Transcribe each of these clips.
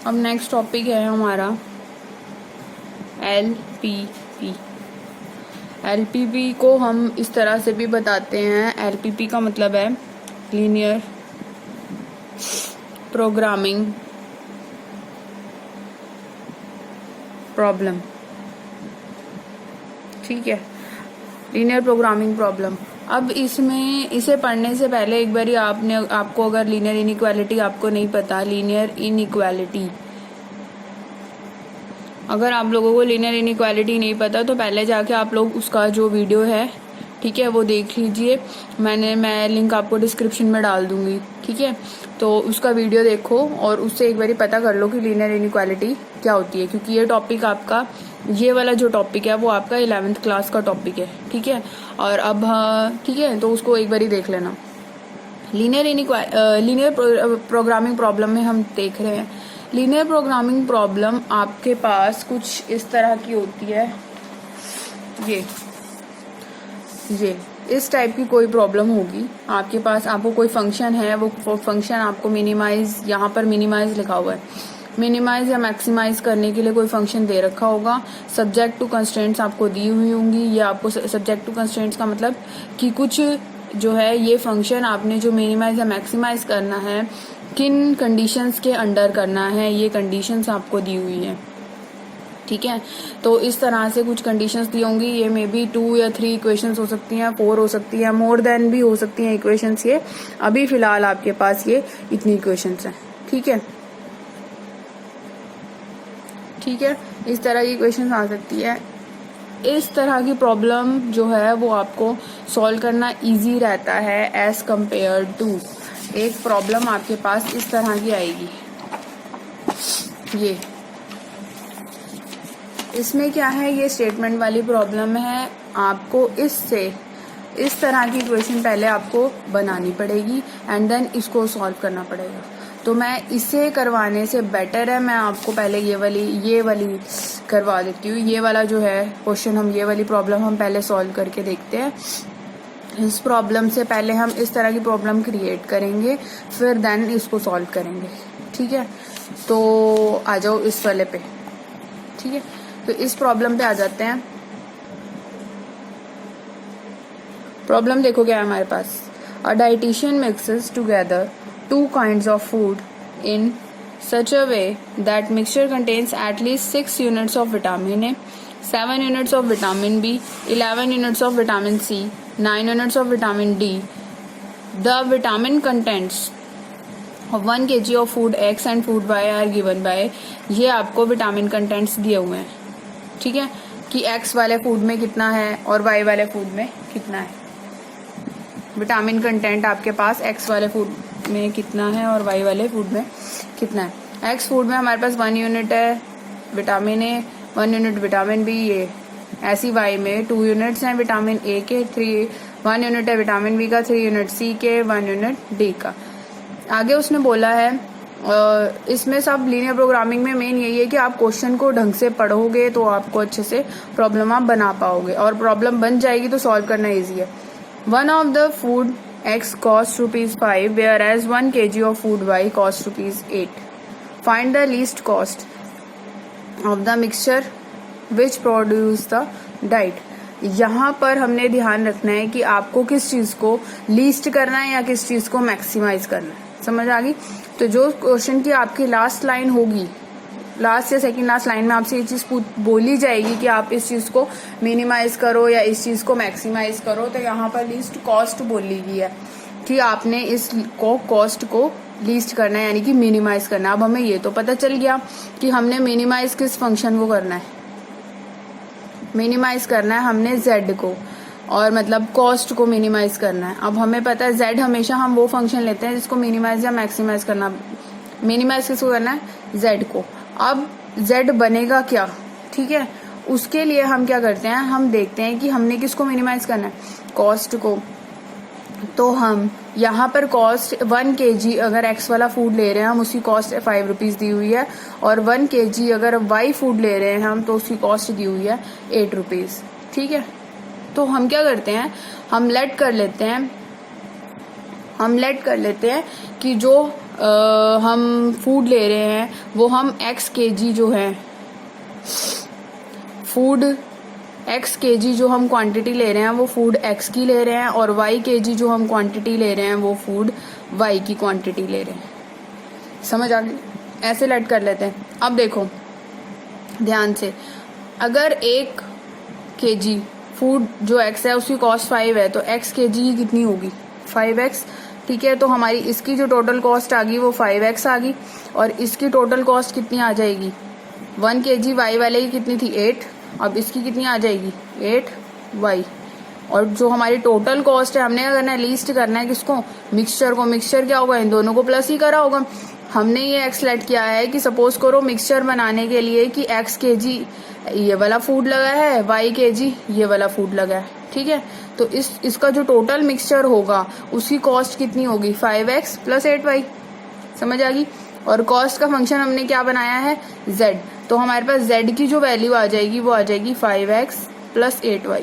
अब next topic है हमारा LPP। LPP को हम इस तरह से भी बताते हैं। LPP का मतलब है लीनियर प्रोग्रामिंग प्रॉब्लम। ठीक है, लीनियर प्रोग्रामिंग प्रॉब्लम। अब इसमें इसे पढ़ने से पहले एक बारी आपको अगर लीनियर इनइक्वालिटी आपको नहीं पता, लीनियर इनइक्वालिटी, अगर आप लोगों को लीनियर इनइक्वालिटी नहीं पता तो पहले जाके आप लोग उसका जो वीडियो है, ठीक है, वो देख लीजिए। मैं लिंक आपको डिस्क्रिप्शन में डाल दूंगी। ठीक है, तो उसका वीडियो देखो और उससे एक बारी पता कर लो कि लीनियर इनइक्वालिटी क्या होती है, क्योंकि ये टॉपिक आपका, ये वाला जो टॉपिक है वो आपका 11th क्लास का टॉपिक है। ठीक है, और अब ठीक है, तो उसको एक बारी देख लेना। लीनियर प्रोग्रामिंग प्रॉब्लम में हम देख रहे हैं, लीनियर प्रोग्रामिंग प्रॉब्लम आपके पास कुछ इस तरह की होती है। ये इस टाइप की कोई प्रॉब्लम होगी आपके पास। आपको कोई फंक्शन है, वो फंक्शन आपको मिनिमाइज, यहाँ पर मिनिमाइज लिखा हुआ है, मिनिमाइज या मैक्सिमाइज करने के लिए कोई फंक्शन दे रखा होगा। सब्जेक्ट टू कंस्ट्रेंट्स आपको दी हुई होंगी। ये आपको सब्जेक्ट टू कंस्ट्रेंट्स का मतलब कि कुछ जो है ये फंक्शन आपने जो मिनिमाइज या मैक्सिमाइज करना है, किन कंडीशंस के अंडर करना है, ये कंडीशंस आपको दी हुई है। ठीक है, तो इस तरह से कुछ कंडीशंस दी होंगी। ये मे बी 2 या 3 इक्वेशंस हो सकती हैं, 4 हो सकती है, मोर देन भी हो सकती हैं इक्वेशंस। ये अभी फिलहाल आपके पास ये इतनी इक्वेशंस हैं। ठीक है, ठीक है, इस तरह की इक्वेशंस आ सकती है। इस तरह की प्रॉब्लम जो है वो आपको सॉल्व करना इजी रहता है एज कंपेयर टू एक प्रॉब्लम आपके पास इस तरह की आएगी। ये इसमें क्या है, ये स्टेटमेंट वाली प्रॉब्लम है। आपको इससे इस तरह की इक्वेशन पहले आपको बनानी पड़ेगी एंड देन इसको सॉल्व करना पड़ेगा। तो मैं इसे करवाने से बेटर है मैं आपको पहले ये वाली करवा देती हूँ। ये वाला जो है क्वेश्चन, हम ये वाली प्रॉब्लम हम पहले सॉल्व करके देखते हैं। इस प्रॉब्लम से पहले हम इस तरह की प्रॉब्लम क्रिएट करेंगे, फिर देन इसको सॉल्व करेंगे। ठीक है, तो आ जाओ इस वाले पे। ठीक है, तो इस प्रॉब्लम पे आ जाते हैं। प्रॉब्लम देखो क्या है हमारे पास। A dietitian mixes together 2 kinds of food in such a way that mixture contains at least 6 units of vitamin A, 7 units of vitamin B, 11 units of vitamin C, 9 units of vitamin D. The vitamin contents of 1 kg of food X and food Y are given by, ये आपको vitamin contents दिए हुए हैं। ठीक है, कि X वाले food में कितना है और Y वाले फूड में कितना है। विटामिन कंटेंट आपके पास X वाले फूड में कितना है और Y वाले फूड में कितना है। X फूड में हमारे पास 1 यूनिट है vitamin A, 1 unit vitamin B। ये ऐसी Y में 2 यूनिट्स हैं विटामिन A के, 1 यूनिट है विटामिन B का, 3 यूनिट C के, 1 यूनिट D का। आगे उसने बोला है इसमें सब लीनियर प्रोग्रामिंग में मेन यही है कि आप क्वेश्चन को ढंग से पढ़ोगे तो आपको अच्छे से प्रॉब्लम आप बना पाओगे, और प्रॉब्लम बन जाएगी तो सॉल्व करना ईजी है। 1 of the food X costs ₹5, whereas 1 kg of food Y costs ₹8. Find the least cost of the mixture which produce the diet. यहाँ पर हमने ध्यान रखना है कि आपको किस चीज को लीस्ट करना है या किस चीज को मैक्सिमाइज करना है। समझ आ गई? तो जो क्वेश्चन की आपकी लास्ट लाइन होगी, लास्ट या सेकंड लास्ट लाइन में आपसे ये चीज बोली जाएगी कि आप इस चीज को मिनिमाइज करो या इस चीज को मैक्सिमाइज करो, तो यहाँ पर लीस्ट कॉस्ट बोली गई है कि आपने इस कॉस्ट को लीस्ट करना है, यानी कि मिनिमाइज करना है। अब हमें ये तो पता चल गया कि हमने मिनिमाइज किस फंक्शन को करना है, मिनिमाइज करना है हमने z को, और मतलब कॉस्ट को मिनिमाइज करना है। अब हमें पता है z हमेशा हम वो फंक्शन लेते हैं जिसको मिनिमाइज या मैक्सिमाइज करना। मिनिमाइज किसको करना है? z को। अब z बनेगा क्या? ठीक है, उसके लिए हम क्या करते हैं, हम देखते हैं कि हमने किसको मिनिमाइज करना है, कॉस्ट को। तो हम यहाँ पर कॉस्ट 1 kg अगर x वाला फूड ले रहे हैं हम, उसकी कॉस्ट 5 रुपीज दी हुई है, और 1 kg अगर y फूड ले रहे हैं हम तो उसकी कॉस्ट दी हुई है 8 रुपीज। ठीक है, तो हम क्या करते हैं, हम लेट कर लेते हैं कि जो हम फूड ले रहे हैं वो हम x kg जो है फूड x kg जो हम क्वांटिटी ले रहे हैं वो फूड x की ले रहे हैं, और y kg जो हम क्वांटिटी ले रहे हैं वो फूड y की क्वांटिटी ले रहे हैं। समझ आ गई? ऐसे लेट कर लेते हैं। अब देखो ध्यान से, अगर 1 kg फूड जो x है उसकी कॉस्ट 5 है तो x kg कितनी होगी? 5x। ठीक है, तो हमारी इसकी जो टोटल कॉस्ट आ गई वो 5x आ गई, और इसकी टोटल कॉस्ट कितनी आ जाएगी? 1 kg y वाले की कितनी थी? 8। अब इसकी कितनी आ जाएगी? 8y। और जो हमारी टोटल कॉस्ट है हमने करना है लीस्ट करना है किसको? मिक्सचर को। मिक्सचर क्या होगा? इन दोनों को प्लस ही करा होगा। हमने ये एक्स लेट किया है कि सपोज करो मिक्सचर बनाने के लिए कि x kg ये वाला फूड लगा है, y kg ये वाला फूड लगा है। ठीक है, तो इसका जो टोटल मिक्सचर होगा उसकी कॉस्ट कितनी होगी? 5x plus 8y। समझ आ गई? और कॉस्ट का फंक्शन हमने क्या बनाया है? z। तो हमारे पास z की जो वैल्यू आ जाएगी वो आ जाएगी 5x प्लस 8y।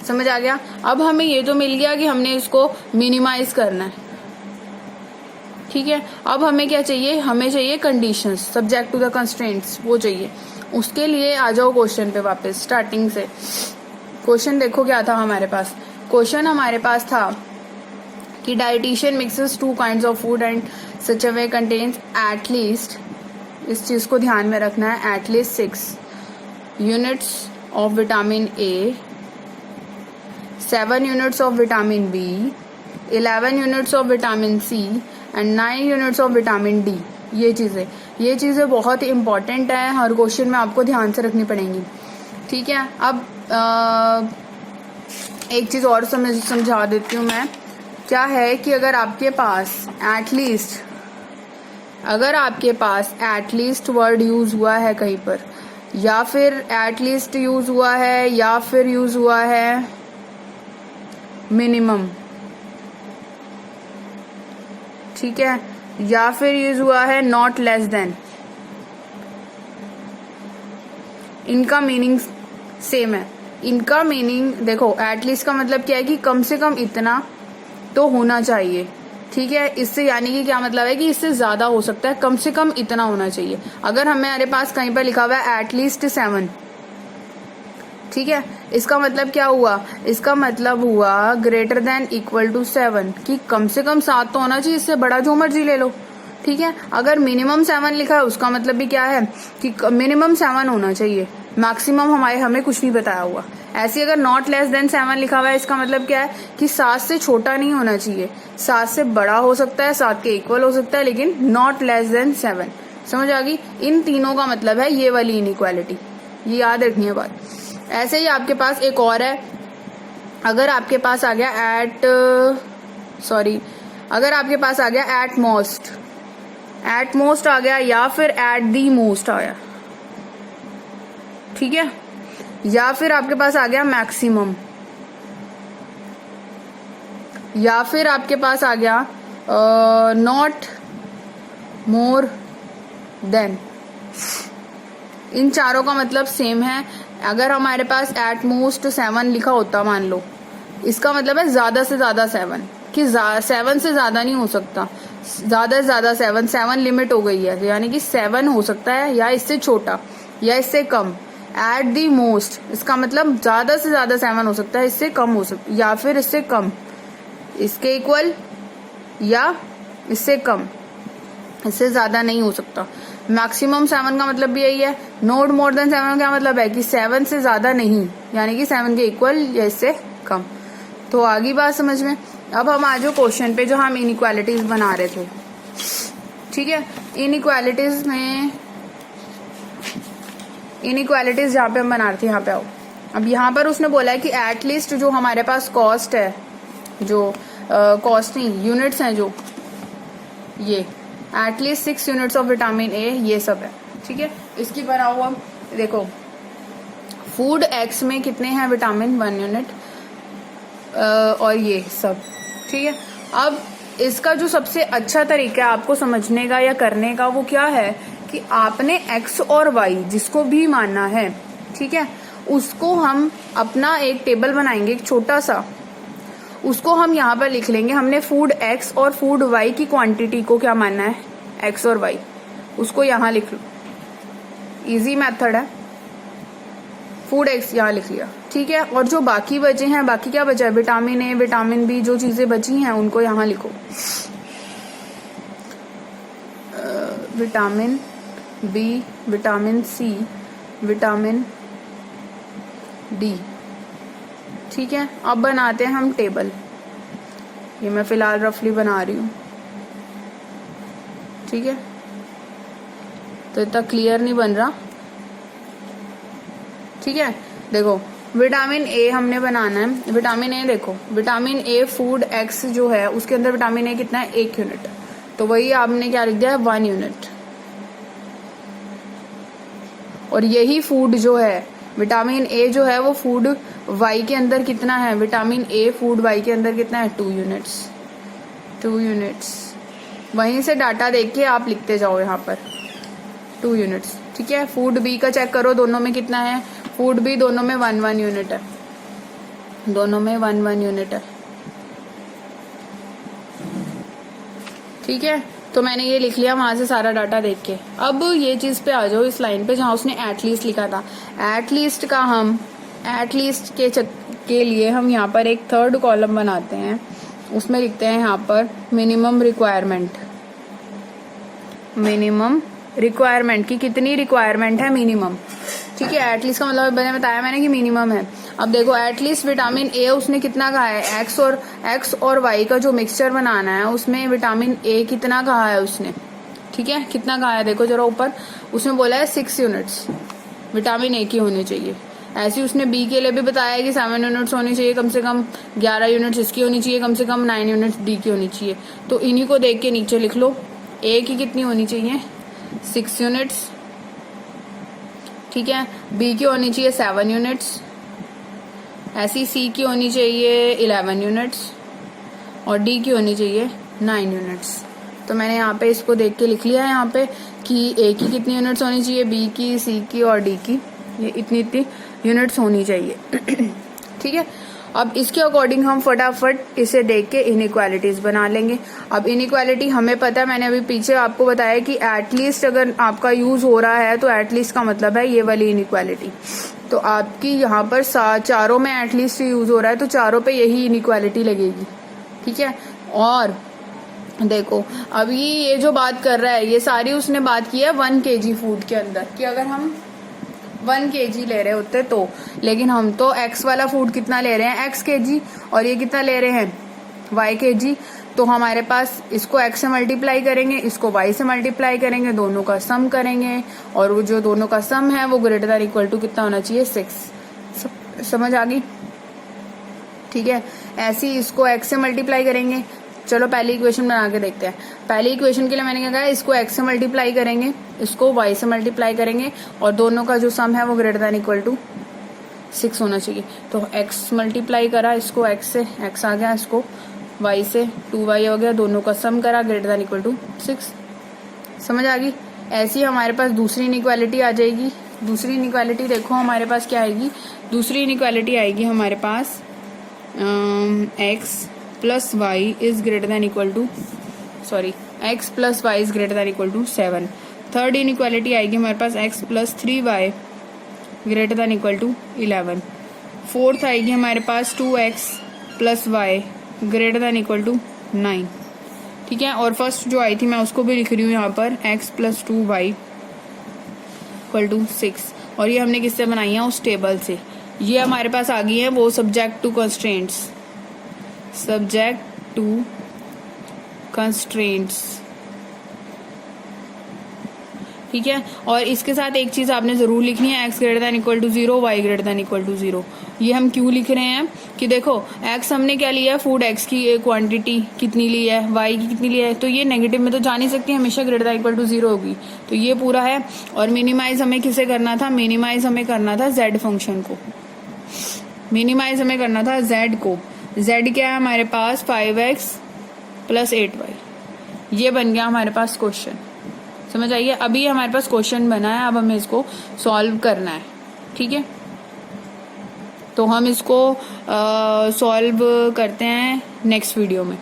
समझ आ गया? अब हमें ये तो मिल गया कि हमने इसको मिनिमाइज करना है। ठीक है, अब हमें क्या चाहिए? हमें चाहिए conditions, subject to the constraints, वो चाहिए। उसके लिए आ जाओ क्वेश्चन पे वापस स्टार्टिंग से। क्वेश्चन देखो क्या था हमारे पास। क्वेश्चन हमारे पास था कि dietician mixes 2 kinds of food and such a way contains at least, इस चीज को ध्यान में रखना है, at least 6 units of vitamin A, 7 units of vitamin B, 11 units of vitamin C and 9 units of vitamin D. ये चीजें बहुत ही इंपॉर्टेंट है, हर क्वेश्चन में आपको ध्यान से रखनी पड़ेंगी। ठीक है, अब एक चीज और समझा देती हूँ मैं। क्या है कि अगर आपके पास एटलीस्ट वर्ड यूज हुआ है कहीं पर, या फिर एटलीस्ट यूज हुआ है, या फिर यूज हुआ है मिनिमम, ठीक है, या फिर यूज हुआ है नॉट लेस देन, इनका मीनिंग सेम है। इनका मीनिंग देखो, एटलीस्ट का मतलब क्या है कि कम से कम इतना तो होना चाहिए। ठीक है, इससे यानी कि क्या मतलब है कि इससे ज्यादा हो सकता है, कम से कम इतना होना चाहिए। अगर हमारे पास कहीं पर लिखा हुआ है एटलीस्ट 7, ठीक है, इसका मतलब क्या हुआ? इसका मतलब हुआ ग्रेटर देन इक्वल टू 7, कि कम से कम 7 तो होना चाहिए, इससे बड़ा जो मर्जी ले लो। ठीक है, अगर मिनिमम 7 लिखा है उसका मतलब भी क्या है कि मिनिमम 7 होना चाहिए, मैक्सिमम हमें कुछ नहीं बताया हुआ। ऐसे अगर नॉट लेस देन 7 लिखा हुआ है, इसका मतलब क्या है कि 7 से छोटा नहीं होना चाहिए, 7 से बड़ा हो सकता है, 7 के इक्वल हो सकता है, लेकिन नॉट लेस देन 7। समझ आ गई? इन तीनों का मतलब है ये वाली इनइक्वालिटी, ये याद रखनी है बात। ऐसे ही आपके पास एक और है, अगर आपके पास आ गया अगर आपके पास आ गया एट मोस्ट आ गया, या फिर एट दी मोस्ट आया, ठीक है, या फिर आपके पास आ गया मैक्सिमम, या फिर आपके पास आ गया नॉट मोर देन, इन चारों का मतलब सेम है। अगर हमारे पास एट मोस्ट 7 लिखा होता, मान लो, इसका मतलब है ज्यादा से ज्यादा 7, कि 7 से ज्यादा नहीं हो सकता, ज्यादा से ज्यादा 7 लिमिट हो गई है, यानी कि 7 हो सकता है या इससे छोटा या इससे कम। एट दी मोस्ट, इसका मतलब ज्यादा से ज्यादा 7 हो सकता है, इससे कम हो सकता, या फिर इससे कम, इसके इक्वल या इससे कम, इससे ज्यादा नहीं हो सकता। मैक्सिमम 7 का मतलब भी यही है। नॉट मोर देन 7 का मतलब है कि 7 से ज्यादा नहीं, यानी कि 7 के इक्वल या इससे कम। तो आगे बात समझ में। अब हम आ जाओ क्वेश्चन पे जो हम इनइक्वालिटीज बना रहे थे। ठीक है, इनइक्वालिटीज जहाँ पे हम बना रहे थे, यहाँ पे आओ। अब यहाँ पर उसने बोला है कि एटलीस्ट जो हमारे पास कॉस्ट है, जो कॉस्ट नहीं यूनिट्स हैं, जो ये एटलीस्ट 6 यूनिट्स ऑफ विटामिन ए, ये सब है। ठीक है, इसकी बनाओ। अब देखो, फूड एक्स में कितने हैं विटामिन? 1 यूनिट, और ये सब। ठीक है, अब इसका जो सबसे अच्छा तरीका है आपको समझने का या करने का, वो क्या है कि आपने एक्स और वाई जिसको भी मानना है, ठीक है, उसको हम अपना एक टेबल बनाएंगे, एक छोटा सा, उसको हम यहाँ पर लिख लेंगे। हमने फूड एक्स और फूड वाई की क्वांटिटी को क्या मानना है, एक्स और वाई, उसको यहाँ लिख लो, इजी मेथड है। फूड एक्स यहाँ लिख लिया, ठीक है। और जो बाकी बचे हैं, बाकी क्या बचा है, विटामिन ए, विटामिन बी, जो चीजें बची हैं उनको यहाँ लिखो, vitamin B, vitamin C, vitamin D, ठीक है। अब बनाते हैं हम टेबल, ये मैं फिलहाल रफली बना रही हूँ, ठीक है, तो इतना क्लियर नहीं बन रहा, ठीक है। देखो विटामिन ए हमने बनाना है, विटामिन ए देखो, विटामिन ए फूड एक्स जो है उसके अंदर विटामिन ए कितना है, 1 यूनिट, तो वही आपने क्या लिख दिया है, 1 यूनिट। और यही फूड जो है विटामिन ए जो है वो फूड वाई के अंदर कितना है, विटामिन ए फूड वाई के अंदर कितना है, 2 यूनिट्स, 2 यूनिट्स। वहीं से डाटा देख के आप लिखते जाओ यहाँ पर 2 यूनिट्स, ठीक है। फूड बी का चेक करो, दोनों में कितना है, फूड बी दोनों में 1-1 यूनिट है, दोनों में 1-1 यूनिट है, ठीक है। तो मैंने ये लिख लिया वहां से सारा डाटा देख के। अब ये चीज पे आ जाओ, इस लाइन पे जहां उसने एटलीस्ट लिखा था, एटलीस्ट का हम एटलीस्ट के लिए हम यहाँ पर एक थर्ड कॉलम बनाते हैं, उसमें लिखते हैं यहाँ पर मिनिमम रिक्वायरमेंट, मिनिमम रिक्वायरमेंट की कितनी रिक्वायरमेंट है, मिनिमम, ठीक है। एटलीस्ट का मतलब बताया मैंने कि मिनिमम है। अब देखो एटलीस्ट विटामिन ए उसने कितना कहा है, एक्स और वाई का जो मिक्सचर बनाना है उसमें विटामिन ए कितना कहा है उसने, ठीक है, कितना कहा है, देखो जरा ऊपर उसने बोला है 6 यूनिट्स विटामिन ए की होनी चाहिए। ऐसे ही उसने बी के लिए भी बताया है कि 7 यूनिट्स होनी चाहिए, कम से कम 11 यूनिट्स इसकी होनी चाहिए, कम से कम 9 यूनिट्स डी की होनी चाहिए। तो इन्हीं को देख के नीचे लिख लो, ए की कितनी होनी चाहिए, 6 यूनिट्स, ठीक है। बी की होनी चाहिए 7 यूनिट्स, ऐसी सी की होनी चाहिए 11 यूनिट्स और डी की होनी चाहिए 9 यूनिट्स। तो मैंने यहाँ पे इसको देख के लिख लिया है यहाँ पे कि ए की कितनी यूनिट्स होनी चाहिए, बी की, सी की और डी की, ये इतनी यूनिट्स होनी चाहिए, ठीक है। अब इसके अकॉर्डिंग हम फटाफट इसे देख के इनइक्वालिटीज बना लेंगे। अब इनइक्वालिटी हमें पता है, मैंने अभी पीछे आपको बताया कि एटलीस्ट अगर आपका यूज हो रहा है तो एटलीस्ट का मतलब है ये वाली इनइक्वालिटी। तो आपकी यहाँ पर चारों में एटलीस्ट यूज हो रहा है तो चारों पे यही इनइक्वालिटी लगेगी, ठीक है। और देखो अभी ये जो बात कर रहा है ये सारी उसने बात की है 1 kg फूड के अंदर कि अगर हम 1 kg ले रहे होते तो, लेकिन हम तो x वाला फूड कितना ले रहे हैं, x kg, और ये कितना ले रहे हैं, y kg। तो हमारे पास इसको x से मल्टीप्लाई करेंगे, इसको y से मल्टीप्लाई करेंगे, दोनों का सम करेंगे, और वो जो दोनों का सम है वो ग्रेटर दैन इक्वल टू कितना होना चाहिए, 6। समझ आ गई, ठीक है। ऐसे ही इसको x से मल्टीप्लाई करेंगे। चलो पहली इक्वेशन बना के देखते हैं। पहली इक्वेशन के लिए मैंने क्या कहा, इसको x से मल्टीप्लाई करेंगे, इसको y से मल्टीप्लाई करेंगे, और दोनों का जो सम है वो ग्रेटर दैन इक्वल टू 6 होना चाहिए। तो x मल्टीप्लाई करा, इसको x से, x आ गया, इसको y से 2y हो गया, दोनों का सम करा, ग्रेटर दैन इक्वल टू 6। समझ आ गई। ऐसी ही हमारे पास दूसरी इनइक्वालिटी आ जाएगी। दूसरी इनइक्वालिटी देखो हमारे पास क्या आएगी, दूसरी इनइक्वालिटी आएगी हमारे पास x plus Y is greater than equal to, sorry, x plus Y is greater than equal to 7। Third inequality आएगी हमारे पास x plus 3y greater than equal to 11। Fourth आएगी हमारे पास 2x plus Y greater than equal to 9, ठीक है। और first जो आई थी मैं उसको भी लिख रही हूँ यहाँ पर, x plus 2y equal to 6। और ये हमने किससे बनाई है, उस टेबल से। ये हमारे पास आ गई है वो subject to constraints, subject to constraints, ठीक है। और इसके साथ एक चीज आपने जरूर लिखनी है, x greater than equal to 0, y greater than equal to 0। ये हम क्यों लिख रहे हैं कि देखो x हमने क्या लिया है, फूड x की क्वांटिटी कितनी ली है, y की कितनी ली है, तो ये नेगेटिव में तो जा नहीं सकती, हमेशा ग्रेटर दैन इक्वल टू 0 होगी। तो ये पूरा है। और मिनिमाइज हमें किसे करना था, मिनिमाइज हमें करना था z फंक्शन को, मिनिमाइज हमें करना था z को। z क्या है हमारे पास, 5x प्लस 8y। ये बन गया हमारे पास क्वेश्चन। समझ आइए। अभी हमारे पास क्वेश्चन बना है, अब हमें इसको सॉल्व करना है, ठीक है। तो हम इसको सॉल्व करते हैं नेक्स्ट वीडियो में।